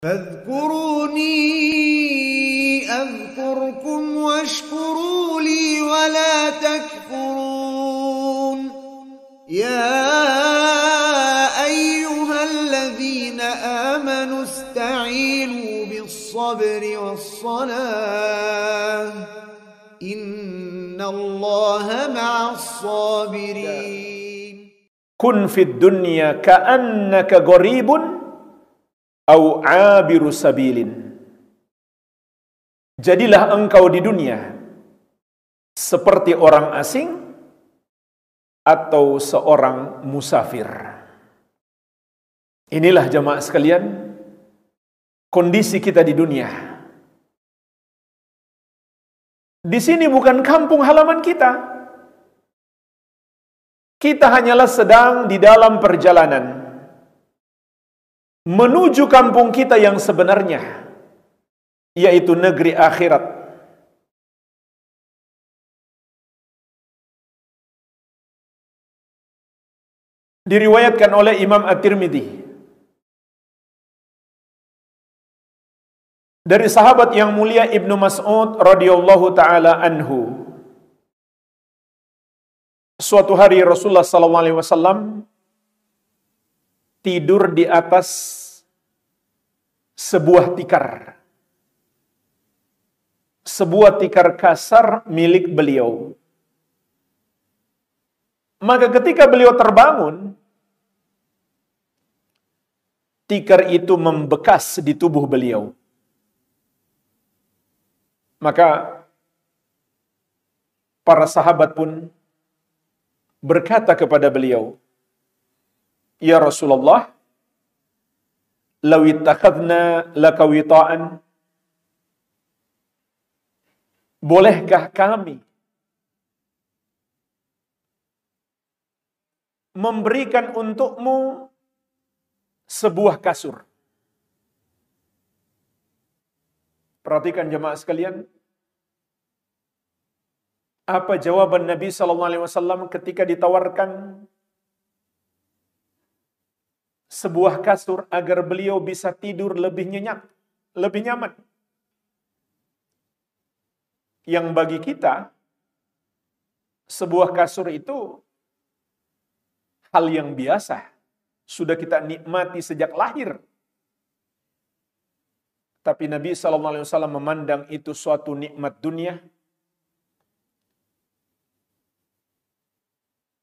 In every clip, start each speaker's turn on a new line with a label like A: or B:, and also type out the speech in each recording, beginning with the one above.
A: فاذكروني أذكركم واشكروا لي ولا تكفرون يا أيها الذين آمنوا استعينوا بالصبر والصلاة إن الله مع الصابرين
B: كن في الدنيا كأنك غريب أو عابر سبيل. Jadilah engkau di dunia seperti orang asing atau seorang musafir. Inilah jamaah sekalian kondisi kita di dunia. Di sini bukan kampung halaman kita. Kita hanyalah sedang di dalam perjalanan menuju kampung kita yang sebenarnya, yaitu negeri akhirat. Diriwayatkan oleh Imam At-Tirmidzi dari sahabat yang mulia Ibnu Mas'ud radhiyallahu taala anhu. Suatu hari Rasulullah sallallahu alaihi wasallam tidur di atas sebuah tikar. Sebuah tikar kasar milik beliau. Maka ketika beliau terbangun, tikar itu membekas di tubuh beliau. Maka para sahabat pun berkata kepada beliau, "Ya Rasulullah, law ittakhadna laka wita'an, bolehkah kami memberikan untukmu sebuah kasur?" Perhatikan jemaah sekalian, apa jawaban Nabi SAW ketika ditawarkan sebuah kasur agar beliau bisa tidur lebih nyenyak, lebih nyaman. Yang bagi kita, sebuah kasur itu hal yang biasa. Sudah kita nikmati sejak lahir. Tapi Nabi SAW memandang itu suatu nikmat dunia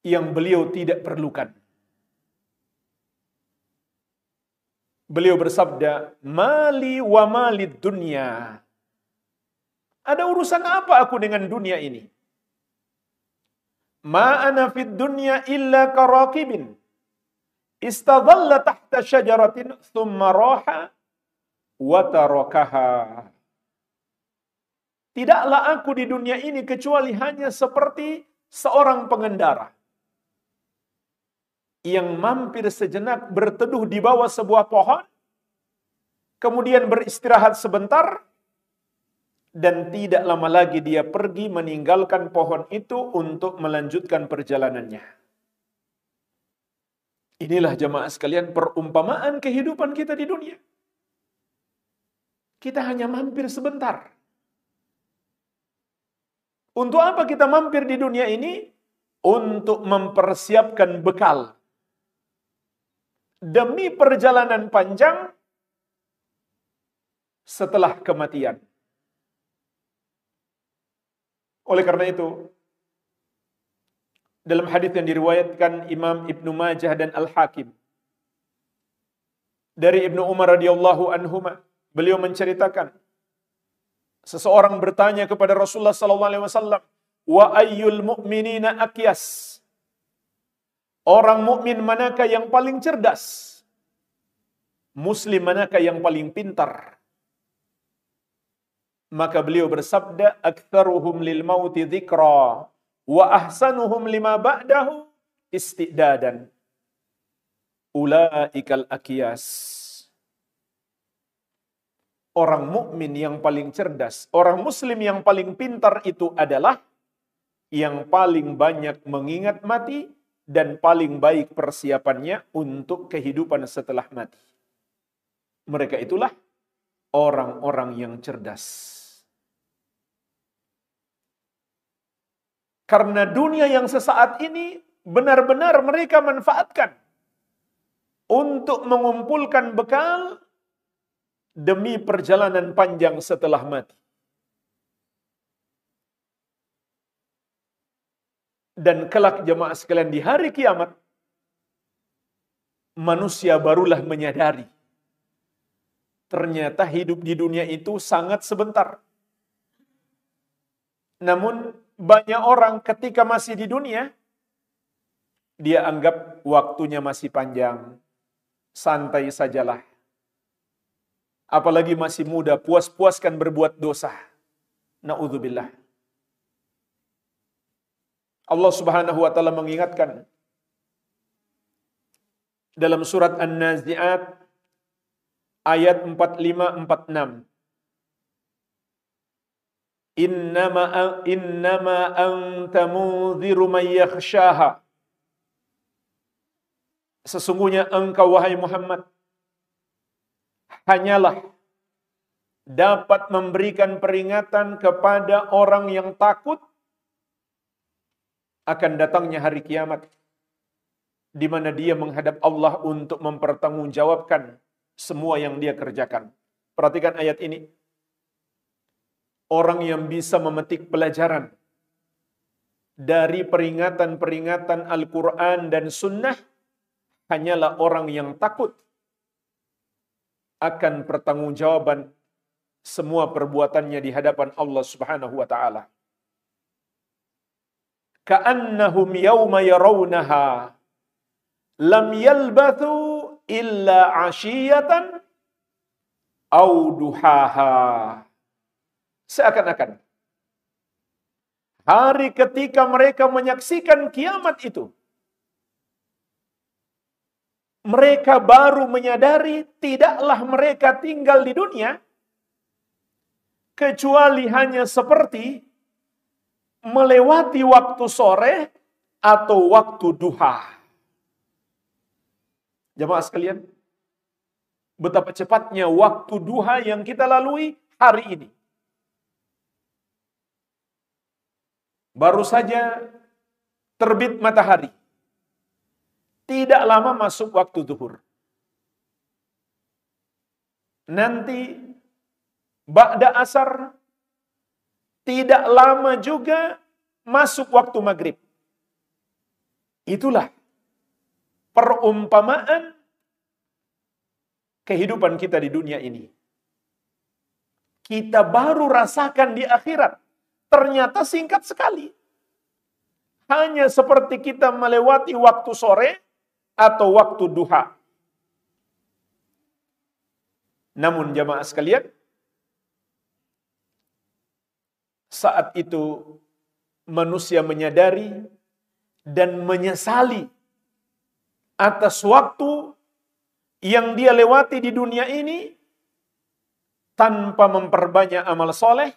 B: yang beliau tidak perlukan. Beliau bersabda, "Mali wa malid dunya." Ada urusan apa aku dengan dunia ini? "Ma ana fid dunya illa karakibin istadhalla tahta syajaratin thumma raha wa tarakaha." Tidaklah aku di dunia ini kecuali hanya seperti seorang pengendara yang mampir sejenak berteduh di bawah sebuah pohon, kemudian beristirahat sebentar, dan tidak lama lagi dia pergi meninggalkan pohon itu untuk melanjutkan perjalanannya. Inilah jemaah sekalian perumpamaan kehidupan kita di dunia. Kita hanya mampir sebentar. Untuk apa kita mampir di dunia ini? Untuk mempersiapkan bekal demi perjalanan panjang setelah kematian. Oleh karena itu, dalam hadis yang diriwayatkan Imam Ibnu Majah dan Al-Hakim dari Ibnu Umar radhiyallahu anhuma, beliau menceritakan seseorang bertanya kepada Rasulullah sallallahu alaihi wasallam, "Wa ayyul mu'minina aqyas?" Orang mukmin manakah yang paling cerdas? Muslim manakah yang paling pintar? Maka beliau bersabda, "Aktsaruhum lil mauti dzikra wa ahsanuhum lima ba'dahu istidadan. Ulaikal aqyas." Orang mukmin yang paling cerdas, orang muslim yang paling pintar itu adalah yang paling banyak mengingat mati dan paling baik persiapannya untuk kehidupan setelah mati. Mereka itulah orang-orang yang cerdas. Karena dunia yang sesaat ini benar-benar mereka manfaatkan untuk mengumpulkan bekal demi perjalanan panjang setelah mati. Dan kelak jemaah sekalian di hari kiamat, manusia barulah menyadari ternyata hidup di dunia itu sangat sebentar. Namun banyak orang ketika masih di dunia, dia anggap waktunya masih panjang, santai sajalah. Apalagi masih muda, puas-puaskan berbuat dosa. Na'udzubillah. Allah Subhanahu wa taala mengingatkan dalam surat An-Nazi'at ayat 45-46. Innama anta munziru man yakhshaha. Sesungguhnya engkau wahai Muhammad hanyalah dapat memberikan peringatan kepada orang yang takut akan datangnya hari kiamat, di mana dia menghadap Allah untuk mempertanggungjawabkan semua yang dia kerjakan. Perhatikan ayat ini. Orang yang bisa memetik pelajaran dari peringatan-peringatan Al-Quran dan Sunnah hanyalah orang yang takut akan pertanggungjawaban semua perbuatannya di hadapan Allah Subhanahu wa taala. Ka'annahum yawma yarawnaha lam yalbathu illa 'ashiyatan aw duhaha. Seakan-akan hari ketika mereka menyaksikan kiamat itu, mereka baru menyadari tidaklah mereka tinggal di dunia kecuali hanya seperti melewati waktu sore atau waktu duha. Jemaah sekalian, betapa cepatnya waktu duha yang kita lalui hari ini. Baru saja terbit matahari. Tidak lama masuk waktu zuhur. Nanti ba'da asar tidak lama juga masuk waktu maghrib. Itulah perumpamaan kehidupan kita di dunia ini. Kita baru rasakan di akhirat. Ternyata singkat sekali. Hanya seperti kita melewati waktu sore atau waktu duha. Namun jamaah sekalian, saat itu manusia menyadari dan menyesali atas waktu yang dia lewati di dunia ini tanpa memperbanyak amal soleh.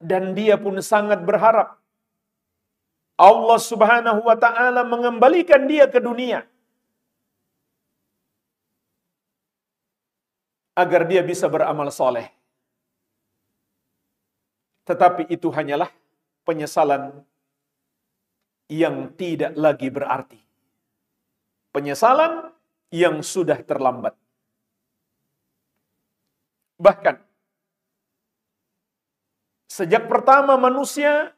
B: Dan dia pun sangat berharap Allah Subhanahu wa ta'ala mengembalikan dia ke dunia agar dia bisa beramal soleh. Tetapi itu hanyalah penyesalan yang tidak lagi berarti. Penyesalan yang sudah terlambat. Bahkan sejak pertama manusia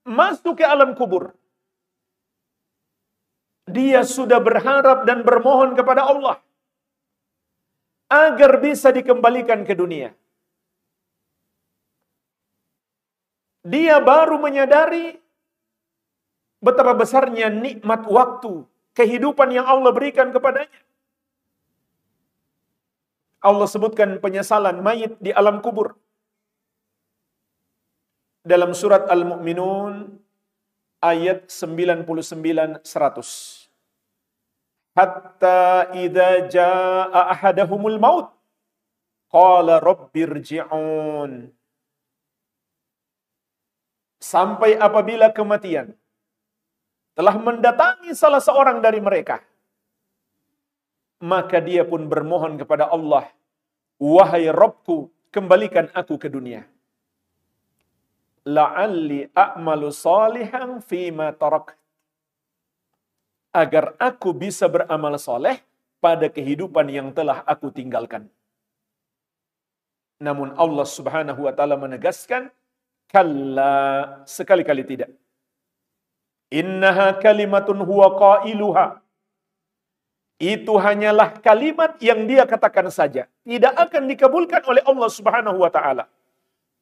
B: masuk ke alam kubur, dia sudah berharap dan bermohon kepada Allah agar bisa dikembalikan ke dunia. Dia baru menyadari betapa besarnya nikmat waktu, kehidupan yang Allah berikan kepadanya. Allah sebutkan penyesalan mayit di alam kubur dalam surat Al-Mu'minun ayat 99-100. Hatta idza jaa ahadahumul maut qala rabbirji'un. Sampai apabila kematian telah mendatangi salah seorang dari mereka, maka dia pun bermohon kepada Allah, wahai Rabbku, kembalikan aku ke dunia. La'alli a'malu salihan fima tarak. Agar aku bisa beramal soleh pada kehidupan yang telah aku tinggalkan. Namun Allah Subhanahu wa taala menegaskan, kalla, sekali-kali tidak. Innaha kalimatun huwa qailuha. Itu hanyalah kalimat yang dia katakan saja, tidak akan dikabulkan oleh Allah Subhanahu wa taala.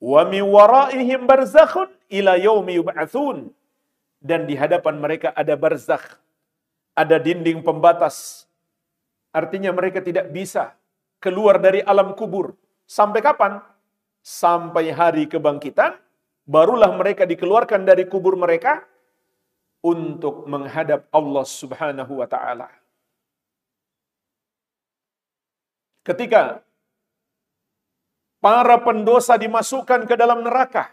B: Wa min waraihim barzakhun ila yaumi yub'atsun. Dan di hadapan mereka ada barzakh, ada dinding pembatas. Artinya mereka tidak bisa keluar dari alam kubur. Sampai kapan? Sampai hari kebangkitan, barulah mereka dikeluarkan dari kubur mereka untuk menghadap Allah Subhanahu wa taala. Ketika para pendosa dimasukkan ke dalam neraka,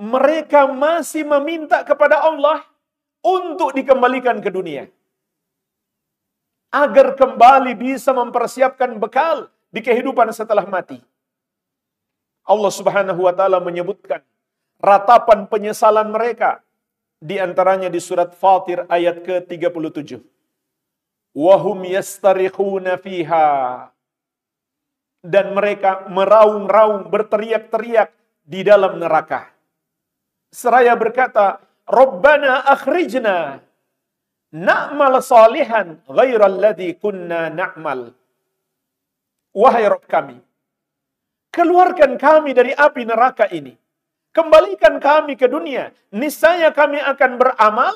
B: mereka masih meminta kepada Allah untuk dikembalikan ke dunia, agar kembali bisa mempersiapkan bekal di kehidupan setelah mati. Allah Subhanahu wa taala menyebutkan ratapan penyesalan mereka, di antaranya di surat Fatir ayat ke-37. Wahum yastarikhuna fiha. Dan mereka meraung-raung, berteriak-teriak di dalam neraka. Seraya berkata, Rabbana akhrijna na'mal salihan ghairal ladzi kunna na'mal. Wahai Rabb kami, keluarkan kami dari api neraka ini. Kembalikan kami ke dunia. Niscaya kami akan beramal.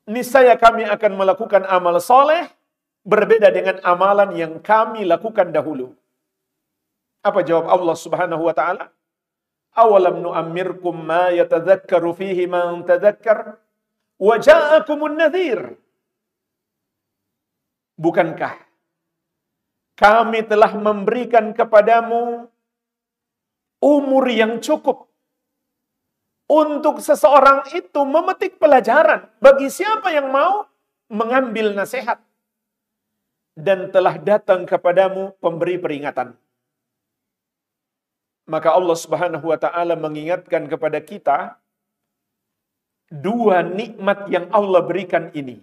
B: Niscaya kami akan melakukan amal soleh berbeda dengan amalan yang kami lakukan dahulu. Apa jawab Allah Subhanahu wa taala? Awalam nu'ammirkum ma yatadzakkaru fihi man tadzakkar wa ja'akumun nadhir. Bukankah kami telah memberikan kepadamu umur yang cukup untuk seseorang itu memetik pelajaran bagi siapa yang mau mengambil nasihat. Dan telah datang kepadamu pemberi peringatan. Maka Allah Subhanahu wa taala mengingatkan kepada kita dua nikmat yang Allah berikan ini,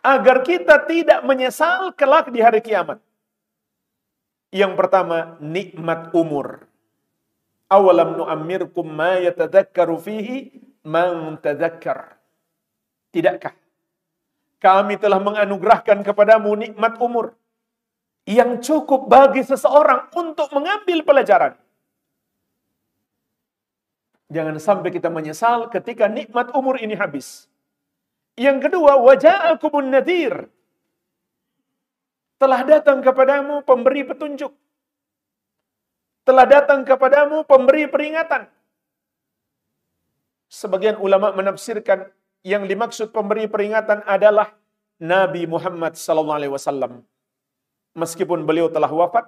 B: agar kita tidak menyesal kelak di hari kiamat. Yang pertama, nikmat umur. Awalam nu'ammirkum ma yatadzakkaru fihi man tadzakkar. Tidakkah kami telah menganugerahkan kepadamu nikmat umur yang cukup bagi seseorang untuk mengambil pelajaran. Jangan sampai kita menyesal ketika nikmat umur ini habis. Yang kedua, waja'akumun nadhir. Telah datang kepadamu pemberi petunjuk. Telah datang kepadamu pemberi peringatan. Sebagian ulama menafsirkan yang dimaksud pemberi peringatan adalah Nabi Muhammad SAW. Meskipun beliau telah wafat,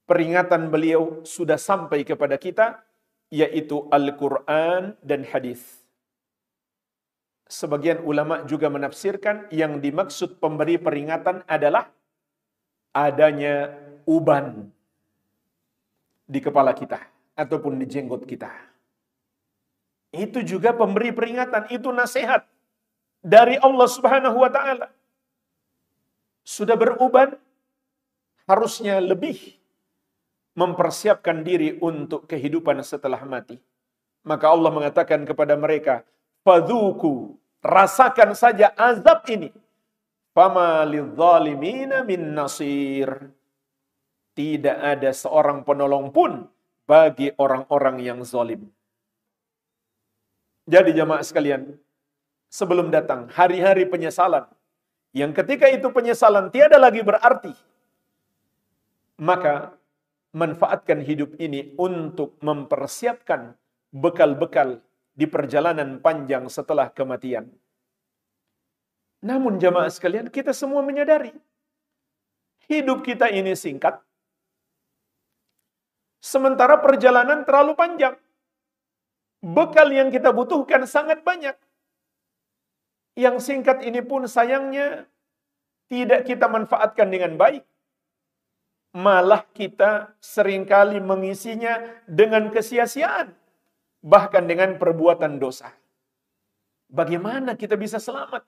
B: peringatan beliau sudah sampai kepada kita, yaitu Al-Quran dan hadis. Sebagian ulama juga menafsirkan yang dimaksud pemberi peringatan adalah adanya uban di kepala kita ataupun di jenggot kita. Itu juga pemberi peringatan, itu nasihat dari Allah Subhanahu wa taala. Sudah beruban, harusnya lebih mempersiapkan diri untuk kehidupan setelah mati. Maka Allah mengatakan kepada mereka, fadzuku, rasakan saja azab ini. Fama lidzalimina min nasir. Tidak ada seorang penolong pun bagi orang-orang yang zalim. Jadi jamaah sekalian, sebelum datang hari-hari penyesalan, yang ketika itu penyesalan tiada lagi berarti, maka manfaatkan hidup ini untuk mempersiapkan bekal-bekal di perjalanan panjang setelah kematian. Namun jamaah sekalian, kita semua menyadari hidup kita ini singkat, sementara perjalanan terlalu panjang. Bekal yang kita butuhkan sangat banyak. Yang singkat ini pun sayangnya tidak kita manfaatkan dengan baik. Malah kita seringkali mengisinya dengan kesia-siaan. Bahkan dengan perbuatan dosa. Bagaimana kita bisa selamat?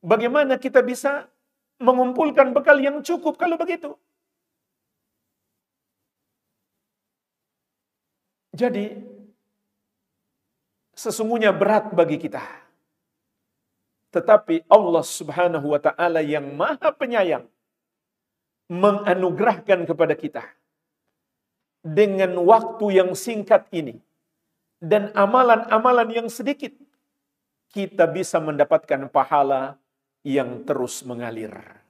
B: Bagaimana kita bisa mengumpulkan bekal yang cukup kalau begitu? Jadi, sesungguhnya berat bagi kita. Tetapi Allah Subhanahu wa ta'ala yang Maha Penyayang menganugerahkan kepada kita dengan waktu yang singkat ini dan amalan-amalan yang sedikit, kita bisa mendapatkan pahala yang terus mengalir.